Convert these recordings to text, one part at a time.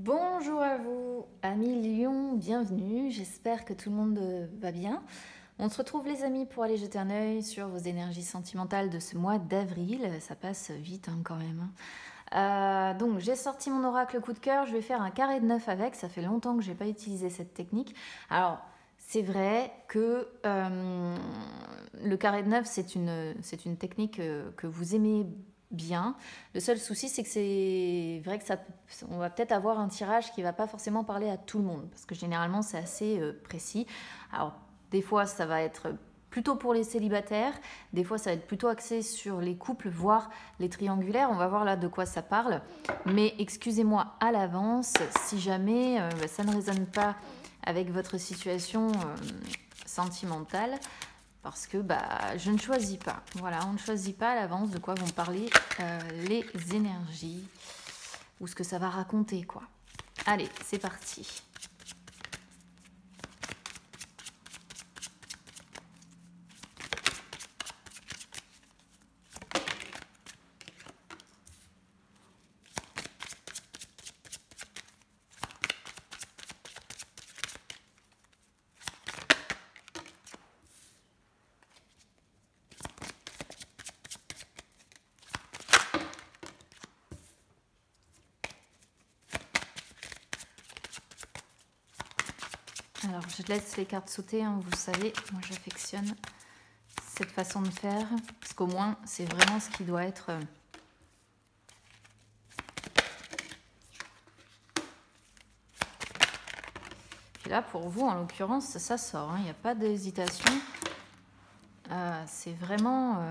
Bonjour à vous, amis Lyon, bienvenue, j'espère que tout le monde va bien. On se retrouve les amis pour aller jeter un œil sur vos énergies sentimentales de ce mois d'avril, ça passe vite quand même. Donc j'ai sorti mon oracle coup de cœur, je vais faire un carré de 9 avec, ça fait longtemps que je n'ai pas utilisé cette technique. Alors c'est vrai que le carré de 9 c'est une technique que vous aimez bien. Le seul souci, c'est que c'est vrai que on va peut-être avoir un tirage qui va pas forcément parler à tout le monde, parce que généralement c'est assez précis. Alors des fois ça va être plutôt pour les célibataires, des fois ça va être plutôt axé sur les couples, voire les triangulaires. On va voir là de quoi ça parle. Mais excusez-moi à l'avance si jamais ça ne résonne pas avec votre situation sentimentale. Parce que je ne choisis pas. Voilà, on ne choisit pas à l'avance de quoi vont parler les énergies ou ce que ça va raconter, quoi. Allez, c'est parti. Alors, je laisse les cartes sauter, hein, vous savez, moi j'affectionne cette façon de faire, parce qu'au moins, c'est vraiment ce qui doit être... Puis là, pour vous, en l'occurrence, ça sort, il n'y a pas d'hésitation. C'est vraiment...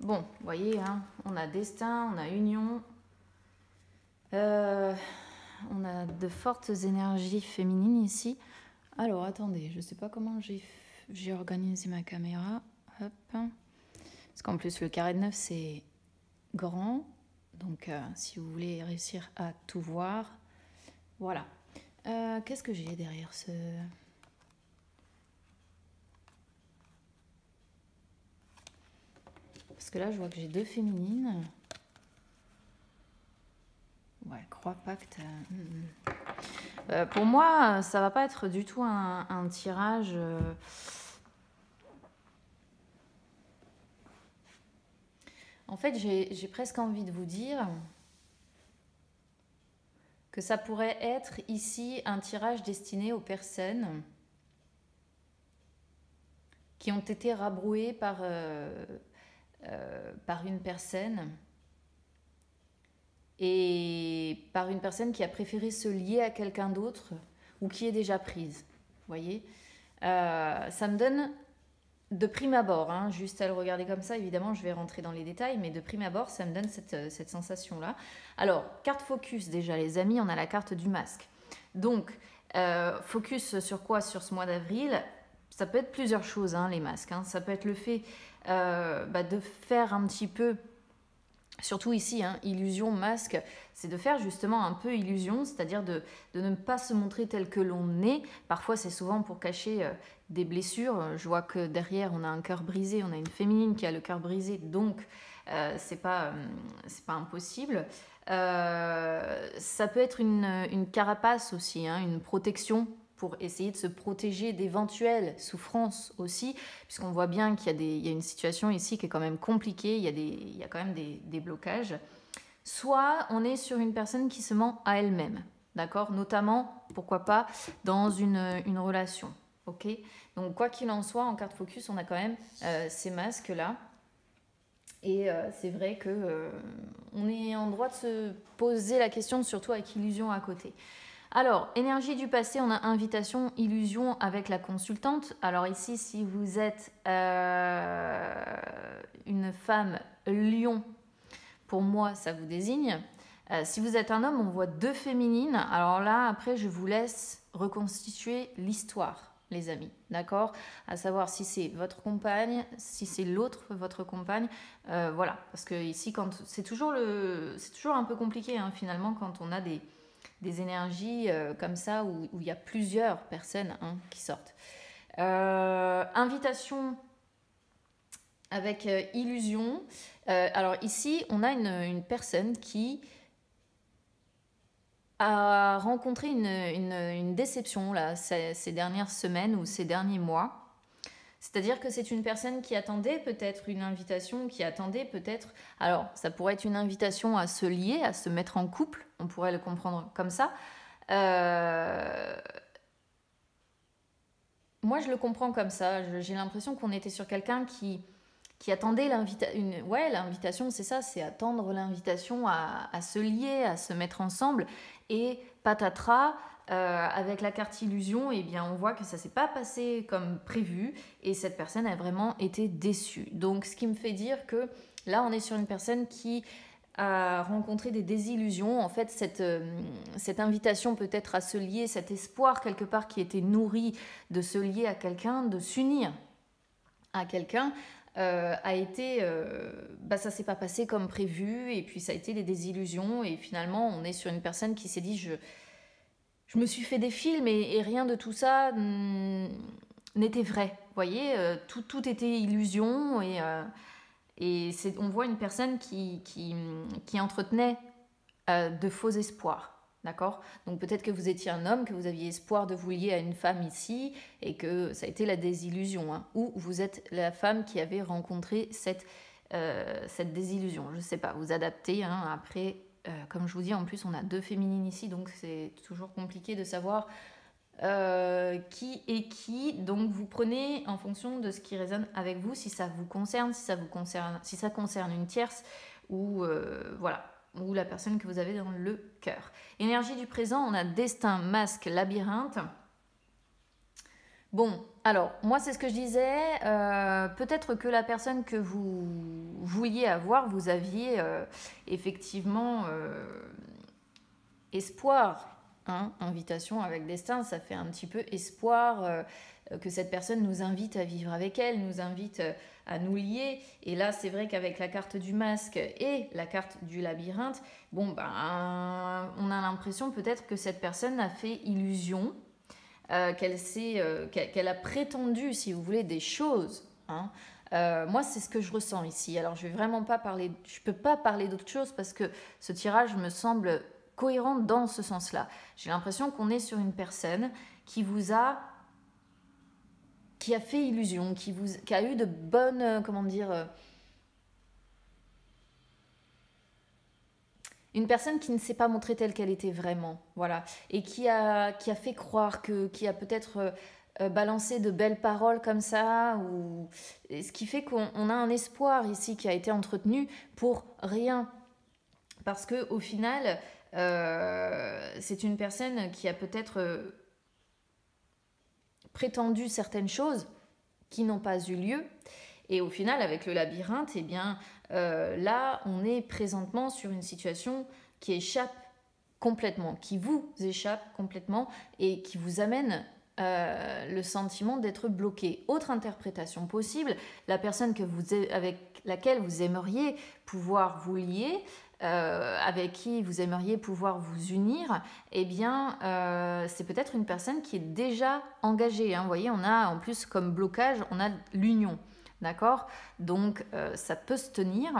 Bon, vous voyez, hein, on a destin, on a union, on a de fortes énergies féminines ici. Alors, attendez, je ne sais pas comment j'ai organisé ma caméra. Hop. Parce qu'en plus, le carré de 9, c'est grand. Donc, si vous voulez réussir à tout voir, voilà. Qu'est-ce que j'ai derrière ce... Parce que là, je vois que j'ai deux féminines. Ouais, croix, pacte. Pour moi, ça va pas être du tout un tirage... En fait, j'ai presque envie de vous dire que ça pourrait être ici un tirage destiné aux personnes qui ont été rabrouées par une personne et par une personne qui a préféré se lier à quelqu'un d'autre ou qui est déjà prise. Vous voyez, ça me donne de prime abord, hein, juste à le regarder comme ça, évidemment je vais rentrer dans les détails, mais de prime abord ça me donne cette sensation-là. Alors, carte focus déjà les amis, on a la carte du masque. Donc, focus sur quoi sur ce mois d'avril? Ça peut être plusieurs choses, hein, les masques. Hein. Ça peut être le fait de faire un petit peu... Surtout ici, hein, illusion, masque, c'est de faire justement un peu illusion, c'est-à-dire de ne pas se montrer tel que l'on est. Parfois, c'est souvent pour cacher des blessures. Je vois que derrière, on a un cœur brisé, on a une féminine qui a le cœur brisé, donc c'est pas impossible. Ça peut être une carapace aussi, hein, une protection pour essayer de se protéger d'éventuelles souffrances aussi, puisqu'on voit bien qu'il y a une situation ici qui est quand même compliquée, il y a quand même des blocages. Soit on est sur une personne qui se ment à elle-même, d'accord? Notamment, pourquoi pas, dans une relation, ok? Donc quoi qu'il en soit, en carte focus, on a quand même ces masques-là. Et c'est vrai que on est en droit de se poser la question, surtout avec illusion à côté. Alors, énergie du passé, on a invitation, illusion avec la consultante. Alors ici, si vous êtes une femme lion, pour moi, ça vous désigne. Si vous êtes un homme, on voit deux féminines. Alors là, après, je vous laisse reconstituer l'histoire, les amis. D'accord? À savoir si c'est votre compagne, si c'est l'autre, votre compagne. Voilà. Parce que ici, c'est toujours un peu compliqué, hein, finalement, quand on a des énergies comme ça où il y a plusieurs personnes, hein, qui sortent. Invitation avec illusion. Alors ici, on a une personne qui a rencontré une déception là, ces dernières semaines ou ces derniers mois. C'est-à-dire que c'est une personne qui attendait peut-être une invitation, qui attendait peut-être... Alors, ça pourrait être une invitation à se lier, à se mettre en couple, on pourrait le comprendre comme ça. Moi, je le comprends comme ça. J'ai l'impression qu'on était sur quelqu'un qui attendait l'invitation. Ouais, l'invitation, c'est ça, c'est attendre l'invitation à se lier, à se mettre ensemble. Et patatras, avec la carte illusion, eh bien, on voit que ça ne s'est pas passé comme prévu et cette personne a vraiment été déçue. Donc, ce qui me fait dire que là, on est sur une personne qui a rencontré des désillusions. En fait, cette invitation peut-être à se lier, cet espoir quelque part qui était nourri de se lier à quelqu'un, de s'unir à quelqu'un, a été... ça s'est pas passé comme prévu et puis ça a été des désillusions et finalement, on est sur une personne qui s'est dit je me suis fait des films et rien de tout ça n'était vrai. Vous voyez, tout était illusion et on voit une personne qui entretenait de faux espoirs. D'accord? Donc peut-être que vous étiez un homme, que vous aviez espoir de vous lier à une femme ici et que ça a été la désillusion. Hein, ou vous êtes la femme qui avait rencontré cette désillusion. Je ne sais pas, vous adaptez. Hein, après, comme je vous dis, en plus on a 2 féminines ici, donc c'est toujours compliqué de savoir qui est qui. Donc vous prenez en fonction de ce qui résonne avec vous, si ça vous concerne, si ça concerne une tierce ou voilà, ou la personne que vous avez dans le cœur. Énergie du présent, on a destin, masque, labyrinthe. Bon, alors moi c'est ce que je disais, peut-être que la personne que vous vouliez avoir, vous aviez effectivement espoir. Hein, invitation avec destin, ça fait un petit peu espoir que cette personne nous invite à vivre avec elle, nous invite à nous lier. Et là, c'est vrai qu'avec la carte du masque et la carte du labyrinthe, on a l'impression peut-être que cette personne a fait illusion, qu'elle a prétendu, si vous voulez, des choses. Hein. Moi, c'est ce que je ressens ici. Alors, je peux pas parler d'autre chose parce que ce tirage me semble cohérent dans ce sens-là. J'ai l'impression qu'on est sur une personne qui a fait illusion, qui a eu de bonnes, une personne qui ne s'est pas montrée telle qu'elle était vraiment, voilà, et qui a fait croire qui a peut-être balancé de belles paroles comme ça, ce qui fait qu'on a un espoir ici qui a été entretenu pour rien, parce que au final, c'est une personne qui a peut-être prétendu certaines choses qui n'ont pas eu lieu. Et au final, avec le labyrinthe, eh bien, là, on est présentement sur une situation qui échappe complètement, qui vous échappe complètement et qui vous amène le sentiment d'être bloqué. Autre interprétation possible, la personne avec laquelle vous aimeriez pouvoir vous lier, avec qui vous aimeriez pouvoir vous unir, eh bien, c'est peut-être une personne qui est déjà engagée. Hein. Vous voyez, on a en plus comme blocage, on a l'union. D'accord? Donc, ça peut se tenir.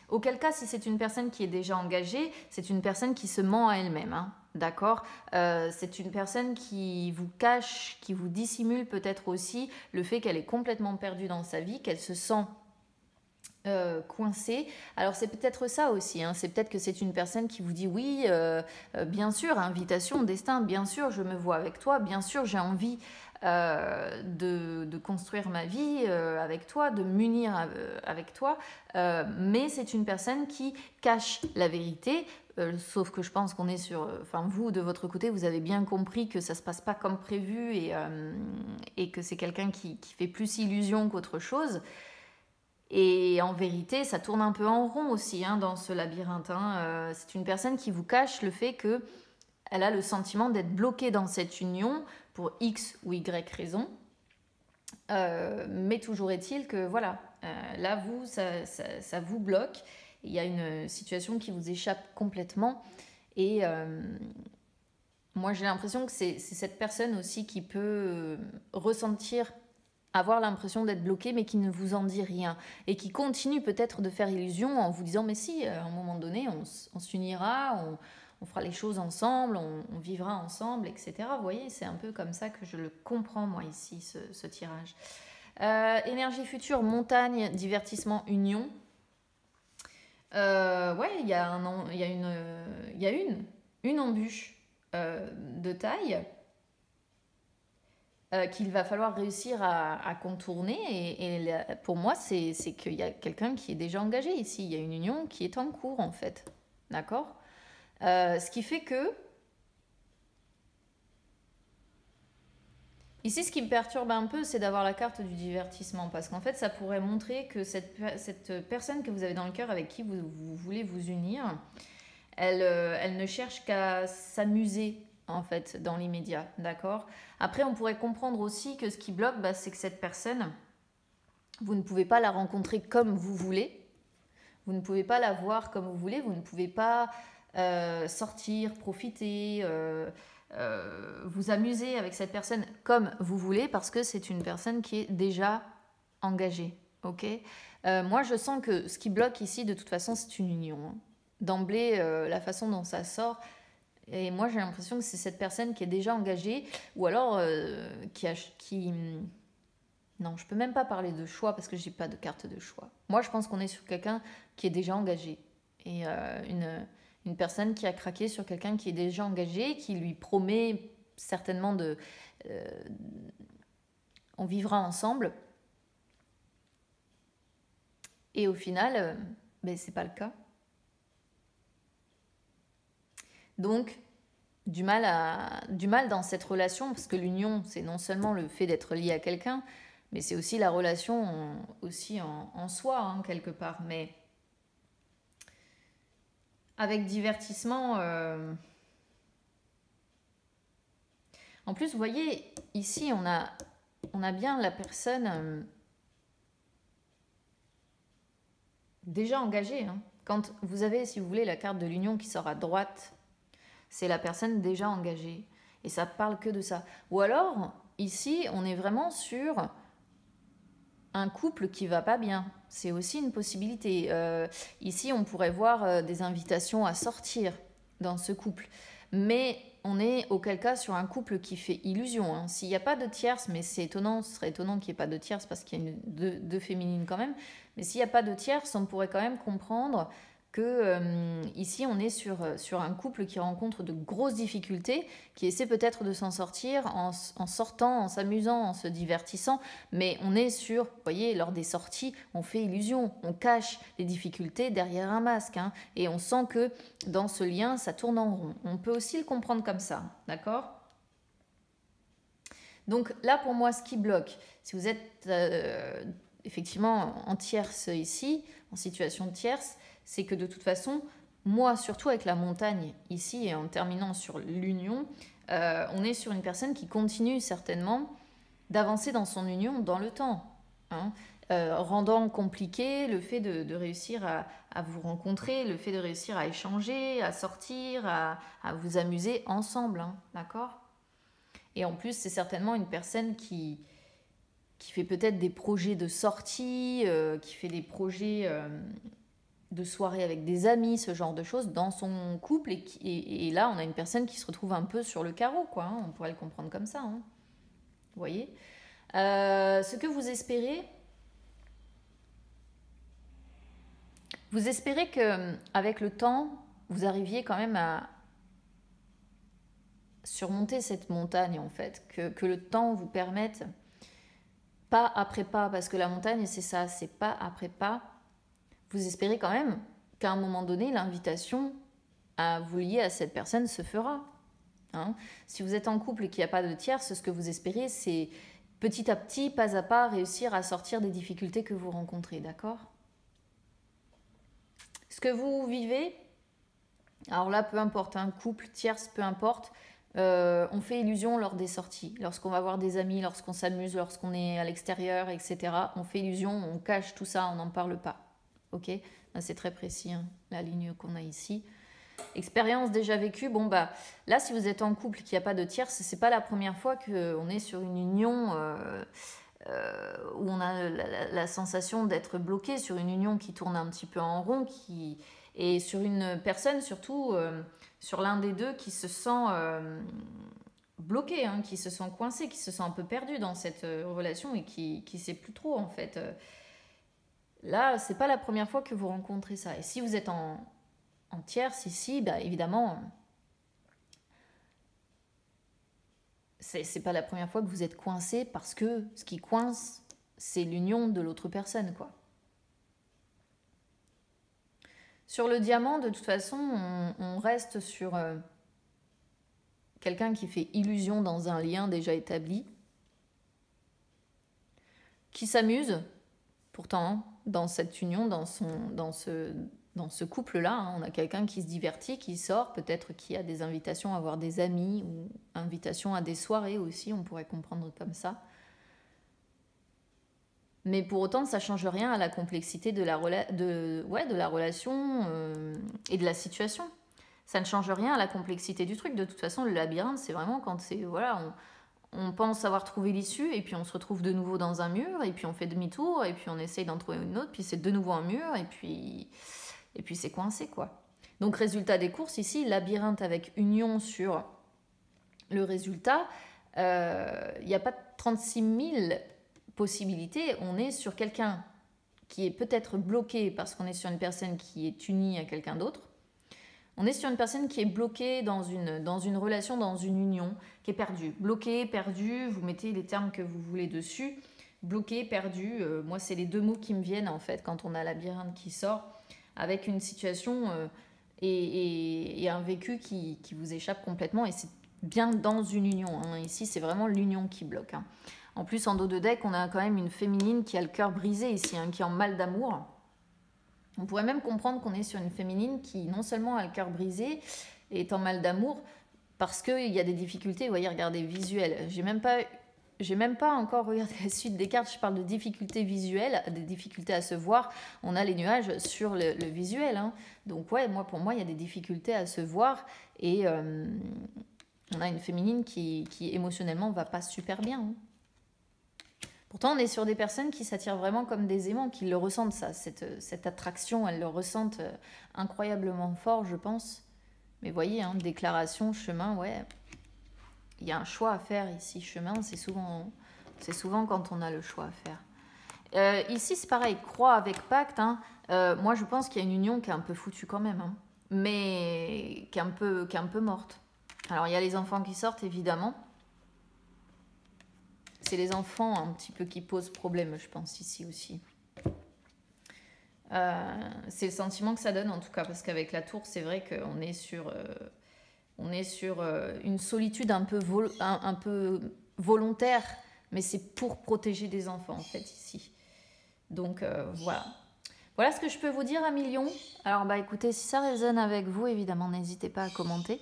Auquel cas, si c'est une personne qui est déjà engagée, c'est une personne qui se ment à elle-même. Hein. D'accord? C'est une personne qui vous cache, qui vous dissimule peut-être aussi le fait qu'elle est complètement perdue dans sa vie, qu'elle se sent coincée. Alors c'est peut-être ça aussi, hein. C'est peut-être que c'est une personne qui vous dit oui, bien sûr, invitation, destin, bien sûr, je me vois avec toi, bien sûr, j'ai envie de construire ma vie avec toi, de m'unir avec toi, mais c'est une personne qui cache la vérité. Sauf que je pense qu'on est sur... vous, de votre côté, vous avez bien compris que ça ne se passe pas comme prévu et que c'est quelqu'un qui fait plus illusion qu'autre chose. Et en vérité, ça tourne un peu en rond aussi hein, dans ce labyrinthe. Hein. C'est une personne qui vous cache le fait qu'elle a le sentiment d'être bloquée dans cette union pour X ou Y raison. Mais toujours est-il que voilà, là, ça vous bloque. Il y a une situation qui vous échappe complètement. Et moi, j'ai l'impression que c'est cette personne aussi qui peut ressentir avoir l'impression d'être bloqué, mais qui ne vous en dit rien. Et qui continue peut-être de faire illusion en vous disant, mais si, à un moment donné, on s'unira, on fera les choses ensemble, on vivra ensemble, etc. Vous voyez, c'est un peu comme ça que je le comprends, moi, ici, ce tirage. Énergie future, montagne, divertissement, union. Ouais, il y a une embûche de taille qu'il va falloir réussir à contourner. Et pour moi, c'est qu'il y a quelqu'un qui est déjà engagé ici. Il y a une union qui est en cours, en fait. D'accord? Ce qui fait que... Ici, ce qui me perturbe un peu, c'est d'avoir la carte du divertissement. Parce qu'en fait, ça pourrait montrer que cette personne que vous avez dans le cœur, avec qui vous voulez vous unir, elle ne cherche qu'à s'amuser, en fait, dans l'immédiat. D'accord? Après, on pourrait comprendre aussi que ce qui bloque, bah, c'est que cette personne, vous ne pouvez pas la rencontrer comme vous voulez. Vous ne pouvez pas la voir comme vous voulez. Vous ne pouvez pas sortir, profiter... vous amuser avec cette personne comme vous voulez parce que c'est une personne qui est déjà engagée. Ok, moi, je sens que ce qui bloque ici, de toute façon, c'est une union. Hein. D'emblée, la façon dont ça sort, et moi, j'ai l'impression que c'est cette personne qui est déjà engagée ou alors qui... Non, je peux même pas parler de choix parce que j'ai pas de carte de choix. Moi, je pense qu'on est sur quelqu'un qui est déjà engagé et une personne qui a craqué sur quelqu'un qui est déjà engagé, qui lui promet certainement de... on vivra ensemble. Et au final, ben, c'est pas le cas. Donc, du mal dans cette relation, parce que l'union, c'est non seulement le fait d'être lié à quelqu'un, mais c'est aussi la relation aussi en soi, hein, quelque part. Mais... avec divertissement... En plus, vous voyez, ici, on a bien la personne déjà engagée. Hein. Quand vous avez, si vous voulez, la carte de l'union qui sort à droite, c'est la personne déjà engagée. Et ça parle que de ça. Ou alors, ici, on est vraiment sur un couple qui va pas bien. C'est aussi une possibilité. Ici, on pourrait voir des invitations à sortir dans ce couple. Mais on est auquel cas sur un couple qui fait illusion. Hein. S'il n'y a pas de tierce, mais c'est étonnant, ce serait étonnant qu'il n'y ait pas de tierce parce qu'il y a deux féminines quand même. Mais s'il n'y a pas de tierce, on pourrait quand même comprendre que ici on est sur un couple qui rencontre de grosses difficultés, qui essaie peut-être de s'en sortir en sortant, en s'amusant, en se divertissant, mais on est sur, vous voyez, lors des sorties, on fait illusion, on cache les difficultés derrière un masque, hein, et on sent que dans ce lien, ça tourne en rond. On peut aussi le comprendre comme ça, d'accord ? Donc là, pour moi, ce qui bloque, si vous êtes effectivement en tierce ici, en situation de tierce, c'est que de toute façon, moi, surtout avec la montagne ici, et en terminant sur l'union, on est sur une personne qui continue certainement d'avancer dans son union dans le temps, hein, rendant compliqué le fait de réussir à vous rencontrer, le fait de réussir à échanger, à sortir, à vous amuser ensemble, hein, d'accord ? Et en plus, c'est certainement une personne qui fait peut-être des projets de sortie, qui fait des projets... de soirée avec des amis, ce genre de choses, dans son couple. Et là, on a une personne qui se retrouve un peu sur le carreau, quoi. Hein, on pourrait le comprendre comme ça. Hein. Vous voyez ce que vous espérez qu'avec le temps, vous arriviez quand même à surmonter cette montagne, en fait. Que le temps vous permette, pas après pas, parce que la montagne, c'est ça, c'est pas après pas. Vous espérez quand même qu'à un moment donné, l'invitation à vous lier à cette personne se fera. Hein. Si vous êtes en couple et qu'il n'y a pas de tierce, ce que vous espérez, c'est petit à petit, pas à pas, réussir à sortir des difficultés que vous rencontrez, d'accord ? Ce que vous vivez, alors là, peu importe, un couple, tierce, peu importe, on fait illusion lors des sorties. Lorsqu'on va voir des amis, lorsqu'on s'amuse, lorsqu'on est à l'extérieur, etc., on fait illusion, on cache tout ça, on n'en parle pas. Ok, c'est très précis, hein, la ligne qu'on a ici. Expérience déjà vécue, bon bah là si vous êtes en couple et qu'il n'y a pas de tierce, c'est pas la première fois qu'on est sur une union où on a la sensation d'être bloqué sur une union qui tourne un petit peu en rond, et sur une personne surtout, sur l'un des deux qui se sent bloqué, hein, qui se sent coincé, qui se sent un peu perdu dans cette relation et qui ne sait plus trop en fait. Là, c'est pas la première fois que vous rencontrez ça. Et si vous êtes en tierce ici, bah, évidemment, c'est pas la première fois que vous êtes coincé parce que ce qui coince, c'est l'union de l'autre personne, quoi. Sur le diamant, de toute façon, on reste sur quelqu'un qui fait illusion dans un lien déjà établi, qui s'amuse, pourtant, dans cette union, dans ce couple-là. Hein, on a quelqu'un qui se divertit, qui sort, peut-être qui a des invitations à voir des amis ou invitations à des soirées aussi, on pourrait comprendre comme ça. Mais pour autant, ça ne change rien à la complexité de la relation et de la situation. Ça ne change rien à la complexité du truc. De toute façon, le labyrinthe, c'est vraiment quand c'est... Voilà, on pense avoir trouvé l'issue, et puis on se retrouve de nouveau dans un mur, et puis on fait demi-tour, et puis on essaye d'en trouver une autre, puis c'est de nouveau un mur, et puis c'est coincé, quoi. Donc, résultat des courses, ici, labyrinthe avec union sur le résultat. Il n'y a pas 36 000 possibilités. On est sur quelqu'un qui est peut-être bloqué parce qu'on est sur une personne qui est unie à quelqu'un d'autre. On est sur une personne qui est bloquée dans une relation, dans une union, qui est perdue. Bloqué, perdu, vous mettez les termes que vous voulez dessus. Bloqué, perdu, moi c'est les deux mots qui me viennent en fait quand on a labyrinthe qui sort, avec une situation et un vécu qui vous échappe complètement, et c'est bien dans une union. Hein. Ici c'est vraiment l'union qui bloque. Hein. En plus en dos de deck on a quand même une féminine qui a le cœur brisé ici, hein, qui est en mal d'amour. On pourrait même comprendre qu'on est sur une féminine qui non seulement a le cœur brisé et est en mal d'amour, parce qu'il y a des difficultés, vous voyez, regardez, visuelles. J'ai même pas encore regardé la suite des cartes, je parle de difficultés visuelles, des difficultés à se voir. On a les nuages sur le visuel. Hein. Donc ouais, pour moi, il y a des difficultés à se voir, et on a une féminine qui émotionnellement va pas super bien. Hein. Pourtant, on est sur des personnes qui s'attirent vraiment comme des aimants, qui le ressentent, ça, cette attraction, elles le ressentent incroyablement fort, je pense. Mais voyez, hein, déclaration, chemin, ouais, il y a un choix à faire ici. Chemin, c'est souvent quand on a le choix à faire. Ici, c'est pareil, croix avec pacte. Hein. Moi, je pense qu'il y a une union qui est un peu foutue quand même, hein, mais qui est un peu morte. Alors, il y a les enfants qui sortent, évidemment. C'est les enfants un petit peu qui posent problème, je pense, ici aussi. C'est le sentiment que ça donne, en tout cas, parce qu'avec la tour, c'est vrai qu'on est sur, une solitude un peu volontaire, mais c'est pour protéger des enfants, en fait, ici. Donc, voilà. Voilà ce que je peux vous dire, Amilion. Alors, écoutez, si ça résonne avec vous, évidemment, n'hésitez pas à commenter.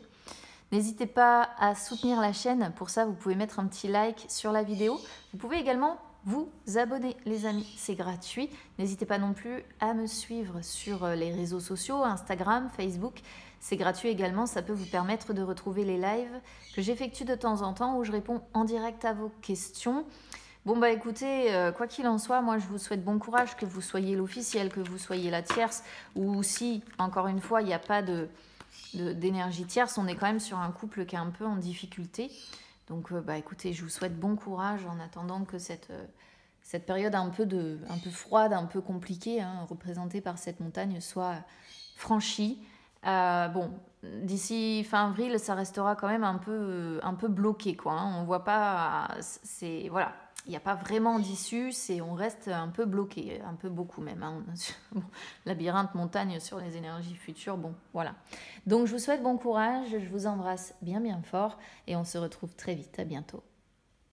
N'hésitez pas à soutenir la chaîne. Pour ça, vous pouvez mettre un petit like sur la vidéo. Vous pouvez également vous abonner, les amis. C'est gratuit. N'hésitez pas non plus à me suivre sur les réseaux sociaux, Instagram, Facebook. C'est gratuit également. Ça peut vous permettre de retrouver les lives que j'effectue de temps en temps où je réponds en direct à vos questions. Bon, écoutez, quoi qu'il en soit, moi, je vous souhaite bon courage, que vous soyez l'officiel, que vous soyez la tierce, ou si, encore une fois, il n'y a pas d'énergie tierce, on est quand même sur un couple qui est un peu en difficulté. Donc écoutez, je vous souhaite bon courage en attendant que cette période un peu froide, un peu compliquée, hein, représentée par cette montagne, soit franchie. D'ici fin avril, ça restera quand même un peu bloqué, quoi. Hein. On voit pas, voilà. Il n'y a pas vraiment d'issue, on reste un peu bloqué, un peu beaucoup même. Hein. Labyrinthe, montagne sur les énergies futures, bon, voilà. Donc, je vous souhaite bon courage, je vous embrasse bien bien fort et on se retrouve très vite, à bientôt.